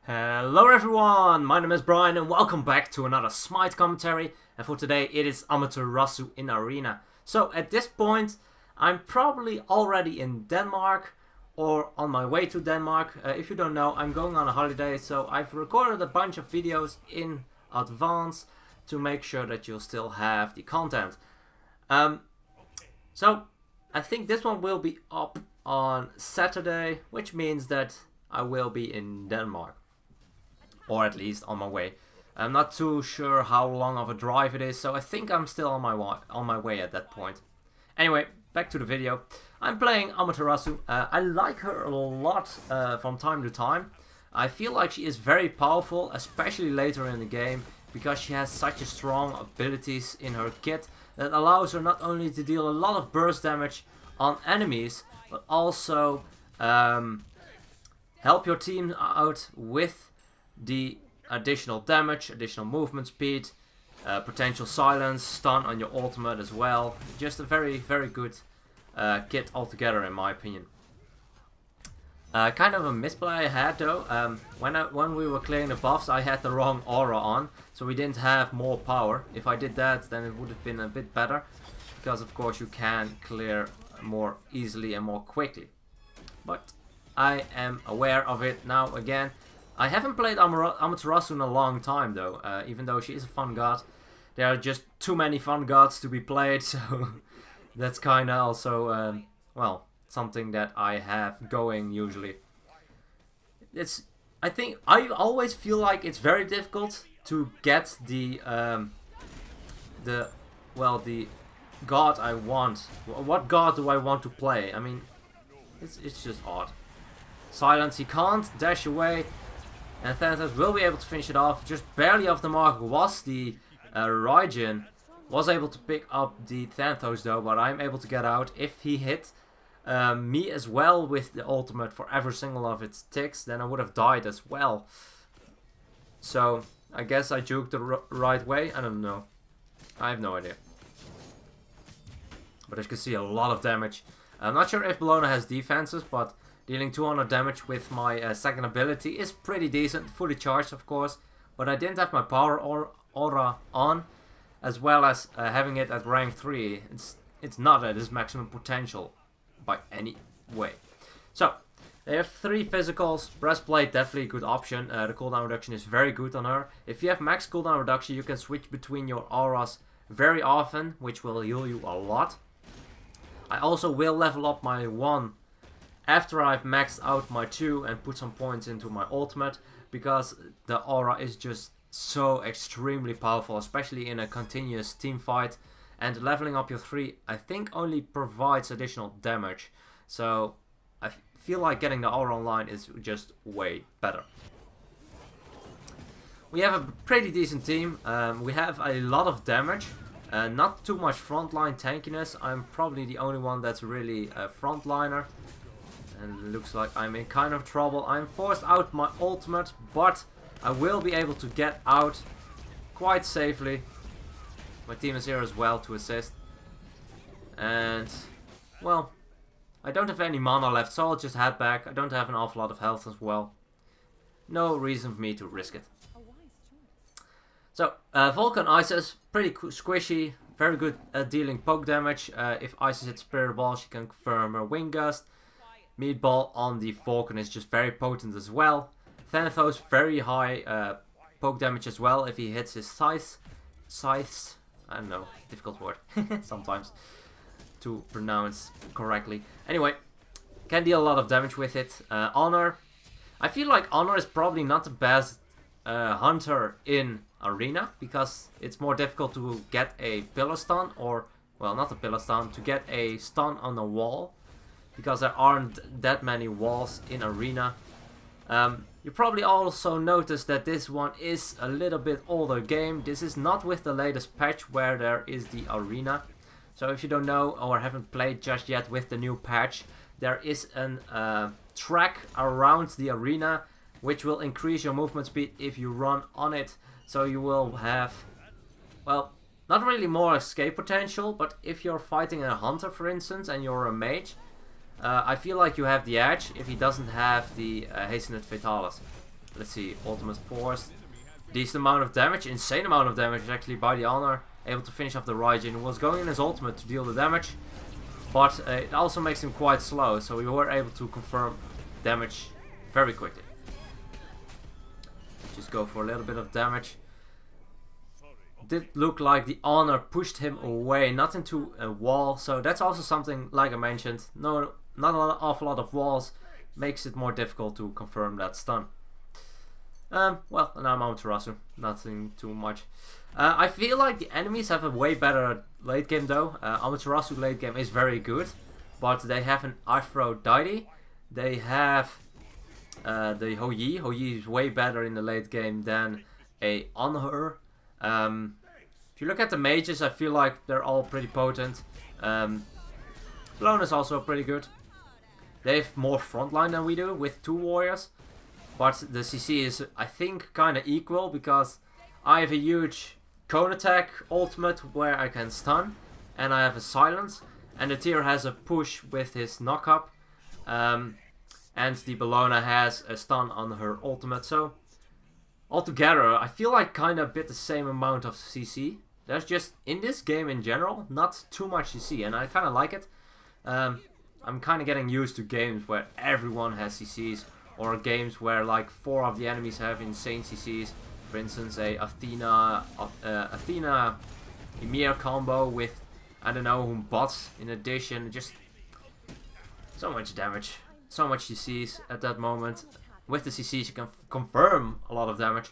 Hello everyone, my name is Brian and welcome back to another Smite commentary, and for today it is Amaterasu in Arena. So at this point I'm probably already in Denmark or on my way to Denmark. If you don't know, I'm going on a holiday, so I've recorded a bunch of videos in advance to make sure that you'll still have the content. So I think this one will be up on Saturday, which means that I will be in Denmark. Or at least on my way. I'm not too sure how long of a drive it is, so I think I'm still on my way at that point. Anyway, back to the video. I'm playing Amaterasu. I like her a lot from time to time. I feel like she is very powerful, especially later in the game, because she has such a strong abilities in her kit that allows her not only to deal a lot of burst damage on enemies, but also help your team out with the additional damage, additional movement speed, potential silence, stun on your ultimate as well. Just a very, very good kit altogether in my opinion. Kind of a misplay I had though. When we were clearing the buffs, I had the wrong aura on, so we didn't have more power. If I did that, then it would have been a bit better, because of course you can clear more easily and more quickly. But I am aware of it now again. I haven't played Amaterasu in a long time though, even though she is a fun god. There are just too many fun gods to be played, so that's kinda also, well, something that I have going usually. I always feel like it's very difficult to get the god I want. What god do I want to play? I mean, it's just odd. Silence, he can't dash away. And Thanatos will be able to finish it off. Just barely off the mark was the Raijin. Was able to pick up the Thanatos though, but I'm able to get out. If he hit me as well with the ultimate for every single of its ticks, then I would have died as well. So I guess I juked the right way. I don't know. I have no idea. But as you can see, a lot of damage. I'm not sure if Bologna has defenses, but dealing 200 damage with my second ability is pretty decent, fully charged of course, but I didn't have my power aura on, as well as having it at rank 3. It's not at its maximum potential by any way. So, they have 3 physicals. Breastplate, definitely a good option. The cooldown reduction is very good on her. If you have max cooldown reduction, you can switch between your auras very often, which will heal you a lot. I also will level up my 1 after I've maxed out my 2 and put some points into my ultimate, because the aura is just so extremely powerful, especially in a continuous team fight. And leveling up your 3 I think only provides additional damage, so I feel like getting the aura online is just way better. We have a pretty decent team. We have a lot of damage, not too much frontline tankiness. I'm probably the only one that's really a frontliner. And it looks like I'm in kind of trouble. I'm forced out my ultimate, but I will be able to get out quite safely. My team is here as well to assist. And, well, I don't have any mana left, so I'll just head back. I don't have an awful lot of health as well. No reason for me to risk it. So, Vulcan Isis, pretty squishy, very good at dealing poke damage. If Isis hits Spirit Ball, she can confirm her Wing Gust. Meatball on the Vulcan is just very potent as well. Thanatos, very high poke damage as well if he hits his scythes. I don't know, difficult word sometimes to pronounce correctly. Anyway, can deal a lot of damage with it. Honor, I feel like Honor is probably not the best hunter in Arena, because it's more difficult to get a pillar stun, or, well, not a pillar stun, to get a stun on the wall, because there aren't that many walls in Arena. You probably also noticed that this one is a little bit older game. This is not with the latest patch where there is the Arena. So if you don't know or haven't played just yet with the new patch, there is an track around the Arena which will increase your movement speed if you run on it. So you will have, well, not really more escape potential, but if you're fighting a hunter for instance and you're a mage, I feel like you have the edge if he doesn't have the Hastened Fatalis. let's see, ultimate force. Decent amount of damage, insane amount of damage actually by the Honor. Able to finish off the Raijin, who was going in his ultimate to deal the damage. But it also makes him quite slow, so we were able to confirm damage very quickly. Just go for a little bit of damage. Did look like the Honor pushed him away, not into a wall, so that's also something, like I mentioned, not an awful lot of walls makes it more difficult to confirm that stun. Well, and I'm Amaterasu, nothing too much. I feel like the enemies have a way better late game though. Amaterasu late game is very good, but they have an Aphrodite, they have the Houyi. Houyi is way better in the late game than a Honor. If you look at the mages, I feel like they're all pretty potent. Blown is also pretty good. They have more frontline than we do with 2 warriors. But the CC is, I think, kind of equal because I have a huge cone attack ultimate where I can stun. And I have a silence. And the tier has a push with his knock up. And the Bellona has a stun on her ultimate. So altogether, I feel like kind of a bit the same amount of CC. There's just, in this game in general, not too much CC, and I kind of like it. I'm kind of getting used to games where everyone has CCs, or games where like 4 of the enemies have insane CCs. For instance, a Athena Ymir combo with, I don't know, bots in addition. Just so much damage, so much CCs at that moment. With the CCs you can confirm a lot of damage.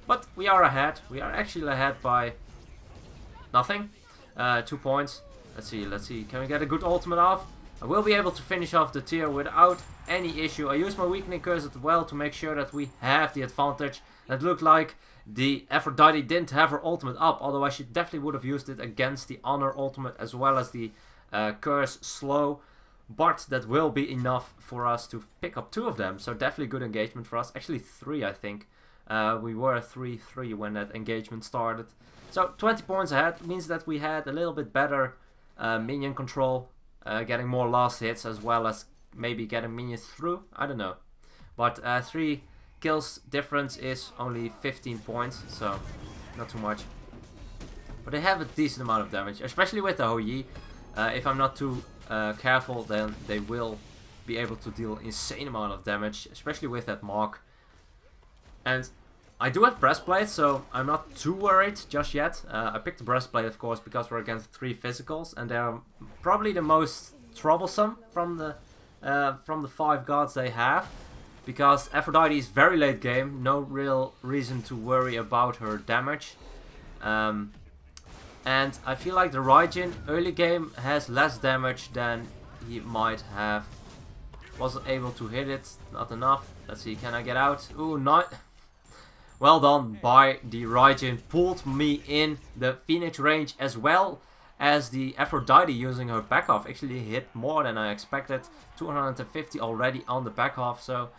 But we are ahead. We are actually ahead by nothing. 2 points. Let's see. Can we get a good ultimate off? I will be able to finish off the tier without any issue. I used my weakening curse as well to make sure that we have the advantage. It looked like the Aphrodite didn't have her ultimate up. Otherwise she definitely would have used it against the Honor ultimate as well as the curse slow. But that will be enough for us to pick up 2 of them. So definitely good engagement for us. Actually 3, I think. We were 3-3 when that engagement started. So 20 points ahead means that we had a little bit better minion control. Getting more last hits as well as maybe getting minions through. I don't know. But 3 kills difference is only 15 points. So not too much. But they have a decent amount of damage. Especially with the Houyi. If I'm not too careful, then they will be able to deal insane amount of damage, especially with that mark. And I do have breastplate, so I'm not too worried just yet. I picked the breastplate, of course, because we're against 3 physicals, and they're probably the most troublesome from the 5 gods they have, because Aphrodite is very late game, no real reason to worry about her damage. And I feel like the Raijin early game has less damage than he might have. Wasn't able to hit it, not enough. Let's see, can I get out? Ooh, not. Well done by the Raijin. Pulled me in the Phoenix range as well as the Aphrodite using her back off. Actually hit more than I expected. 250 already on the back off. So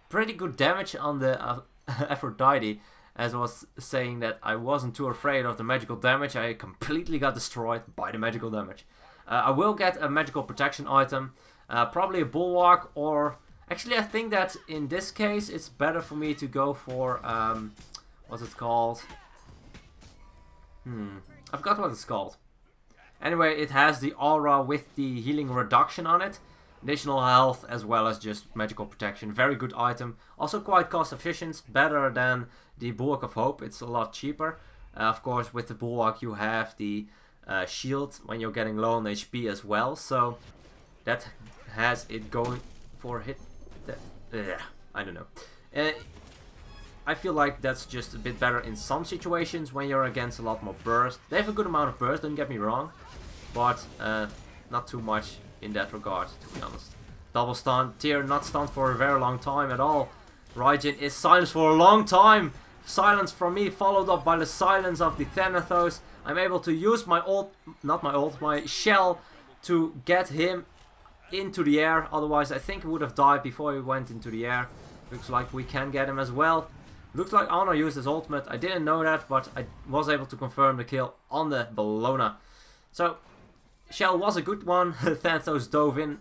pretty good damage on the Aphrodite. As I was saying that I wasn't too afraid of the magical damage. I completely got destroyed by the magical damage. I will get a magical protection item. Probably a bulwark or... Actually, I think that in this case, it's better for me to go for, what's it called? I forgot what it's called. Anyway, it has the aura with the healing reduction on it. Additional health as well as just magical protection. Very good item. Also quite cost efficient. Better than the Bulwark of Hope. It's a lot cheaper. Of course, with the Bulwark you have the shield when you're getting low on HP as well. So that has it going for hit. I don't know. I feel like that's just a bit better in some situations when you're against a lot more burst. They have a good amount of burst, don't get me wrong, but not too much in that regard, to be honest. Double stun, tier not stunned for a very long time at all. Raijin is silenced for a long time. Silence from me followed up by the silence of the Thanatos. I'm able to use my ult, my shell to get him into the air. Otherwise I think he would have died before he went into the air. Looks like we can get him as well. Looks like Honor used his ultimate. I didn't know that, but I was able to confirm the kill on the Bellona. So shell was a good one. Thanatos dove in.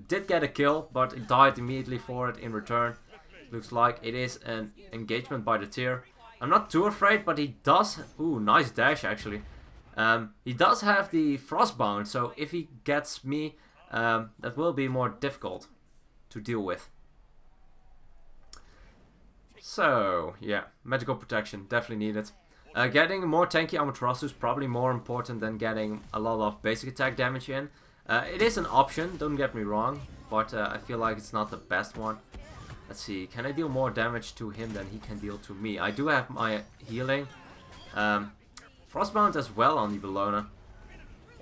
Did get a kill, but it died immediately for it in return. Looks like it is an engagement by the tier. I'm not too afraid, but he does... Ooh, nice dash actually. He does have the Frostbound, so if he gets me, that will be more difficult to deal with. So, yeah, magical protection, definitely needed. Getting more tanky Amaterasu is probably more important than getting a lot of basic attack damage in. It is an option, don't get me wrong, but I feel like it's not the best one. Let's see, can I deal more damage to him than he can deal to me? I do have my healing. Frostbound as well on the Bellona.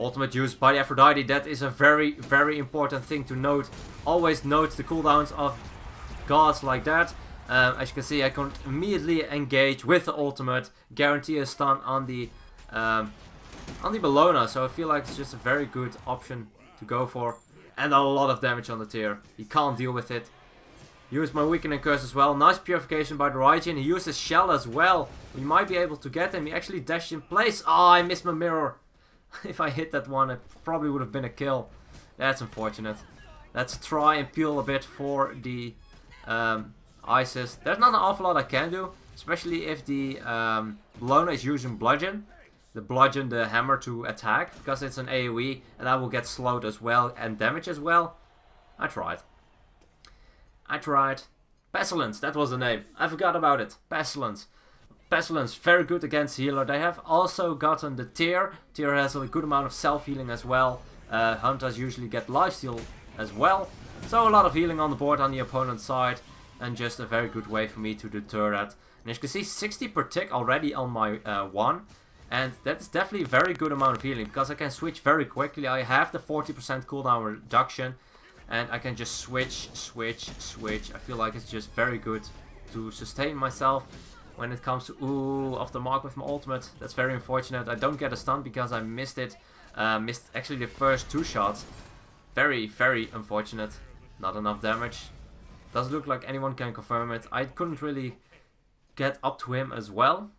Ultimate use by the Aphrodite, that is a very, very important thing to note. Always note the cooldowns of gods like that. As you can see, I can immediately engage with the ultimate, guarantee a stun on the Bellona, so I feel like it's just a very good option to go for. And a lot of damage on the tier. He can't deal with it. Use my weakening curse as well. Nice purification by the Raijin. He used his shell as well. We might be able to get him. He actually dashed in place. Oh, I missed my mirror. If I hit that one, it probably would have been a kill. That's unfortunate. Let's try and peel a bit for the Isis. There's not an awful lot I can do. Especially if the Bellona is using bludgeon. The hammer to attack. Because it's an AoE. And I will get slowed as well. And damage as well. I tried. Pestilence, that was the name. I forgot about it. Pestilence. Pestilence, very good against healer. They have also gotten the tier. Tier has a good amount of self-healing as well. Hunters usually get lifesteal as well. So a lot of healing on the board on the opponent's side. And just a very good way for me to deter that. And as you can see, 60 per tick already on my 1. And that's definitely a very good amount of healing. Because I can switch very quickly. I have the 40% cooldown reduction. And I can just switch. I feel like it's just very good to sustain myself when it comes to... Ooh, off the mark with my ultimate. That's very unfortunate. I don't get a stun because I missed it. Missed actually the first 2 shots. Very, very unfortunate. Not enough damage. Doesn't look like anyone can confirm it. I couldn't really get up to him as well.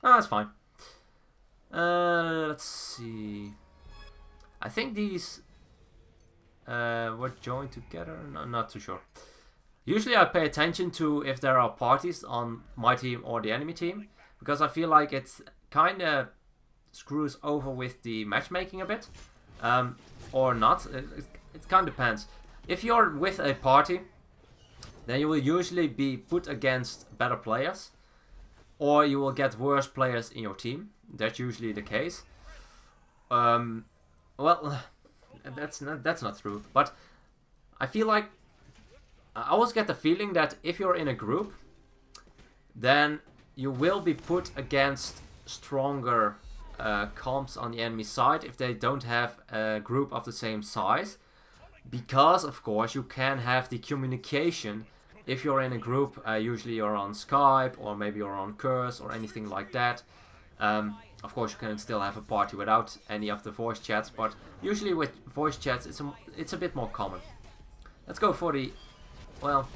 Ah, that's fine. Let's see. I think these... were joined together? No, not too sure. Usually I pay attention to if there are parties on my team or the enemy team, because I feel like it kind of screws over with the matchmaking a bit, or not. It kind of depends. If you're with a party, then you will usually be put against better players, or you will get worse players in your team. That's usually the case. Well, that's not true, but I feel like I always get the feeling that if you're in a group, then you will be put against stronger comps on the enemy side if they don't have a group of the same size, because of course you can have the communication. If you're in a group, usually you're on Skype or maybe you're on Curse or anything like that. Of course, you can still have a party without any of the voice chats, but usually with voice chats, it's a bit more common. Let's go for the... Well,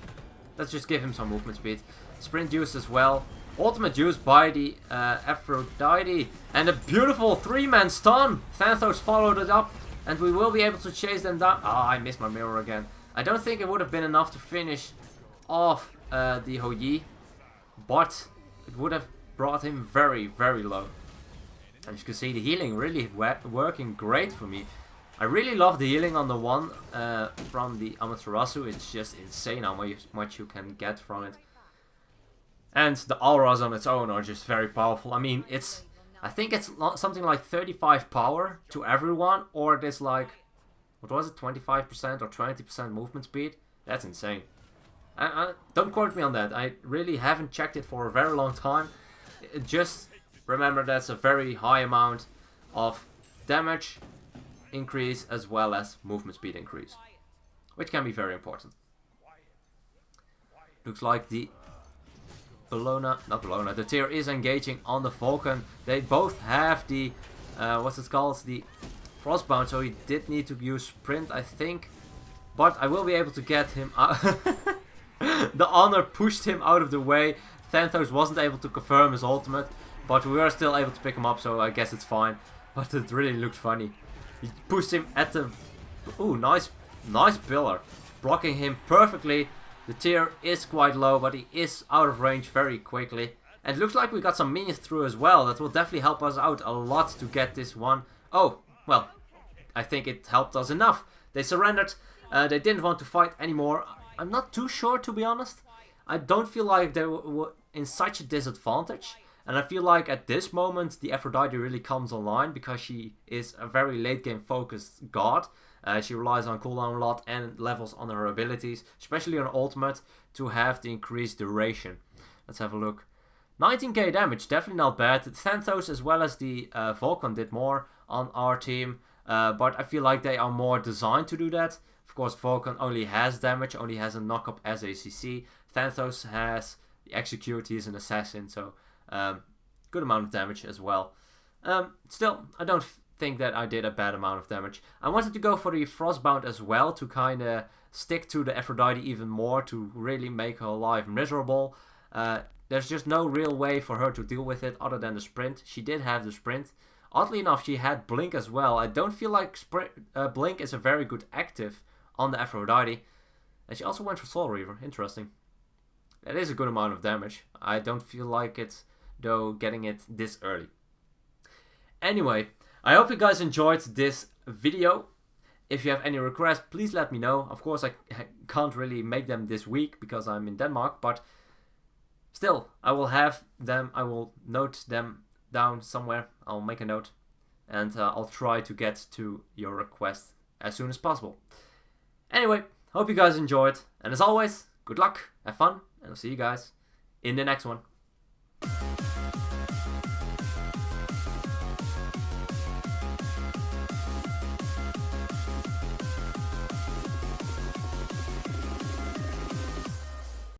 let's just give him some movement speed. Sprint use as well. Ultimate use by the Aphrodite. And a beautiful 3-man stun. Thanatos followed it up, and we will be able to chase them down. Ah, I missed my mirror again. I don't think it would have been enough to finish off the Houyi, but it would have brought him very, very low. As you can see, the healing really working great for me. I really love the healing on the one from the Amaterasu. It's just insane how much you can get from it. And the auras on its own are just very powerful. I mean, I think it's something like 35 power to everyone, or it is like, what was it, 25% or 20% movement speed? That's insane. Don't quote me on that. I really haven't checked it for a very long time. Just remember that's a very high amount of damage increase as well as movement speed increase, which can be very important. Looks like the the tier is engaging on the Vulcan. They both have the what's it called, the Frostbound, so he did need to use sprint, I think, but I will be able to get him out. The honor pushed him out of the way. Thanatos wasn't able to confirm his ultimate, but we were still able to pick him up, so I guess it's fine. But it really looked funny. He pushed him at the... Ooh, nice pillar. Blocking him perfectly. The tier is quite low, but he is out of range very quickly. And it looks like we got some minions through as well. That will definitely help us out a lot to get this one. Oh, well, I think it helped us enough. They surrendered. They didn't want to fight anymore. I'm not too sure, to be honest. I don't feel like they were in such a disadvantage. And I feel like at this moment the Aphrodite really comes online because she is a very late game focused god. She relies on cooldown a lot and levels on her abilities, especially on ultimate, to have the increased duration. Let's have a look. 19k damage, definitely not bad. The Xanthos as well as the Vulcan did more on our team, but I feel like they are more designed to do that. Of course, Vulcan only has damage, only has a knock-up as a CC. Xanthos has the Execute, he is an assassin, so good amount of damage as well. Still, I don't think that I did a bad amount of damage. I wanted to go for the Frostbound as well to kind of stick to the Aphrodite even more, to really make her life miserable. There's just no real way for her to deal with it other than the sprint. She did have the sprint. Oddly enough, she had Blink as well. I don't feel like Blink is a very good active on the Aphrodite. And she also went for Soul Reaver. Interesting. That is a good amount of damage. I don't feel like it, though, getting it this early. Anyway, I hope you guys enjoyed this video. If you have any requests, please let me know. Of course, I can't really make them this week because I'm in Denmark, but still, I will have them. I will note them down somewhere. I'll make a note, and I'll try to get to your request as soon as possible. Anyway, hope you guys enjoyed, and as always, good luck, have fun, and I'll see you guys in the next one.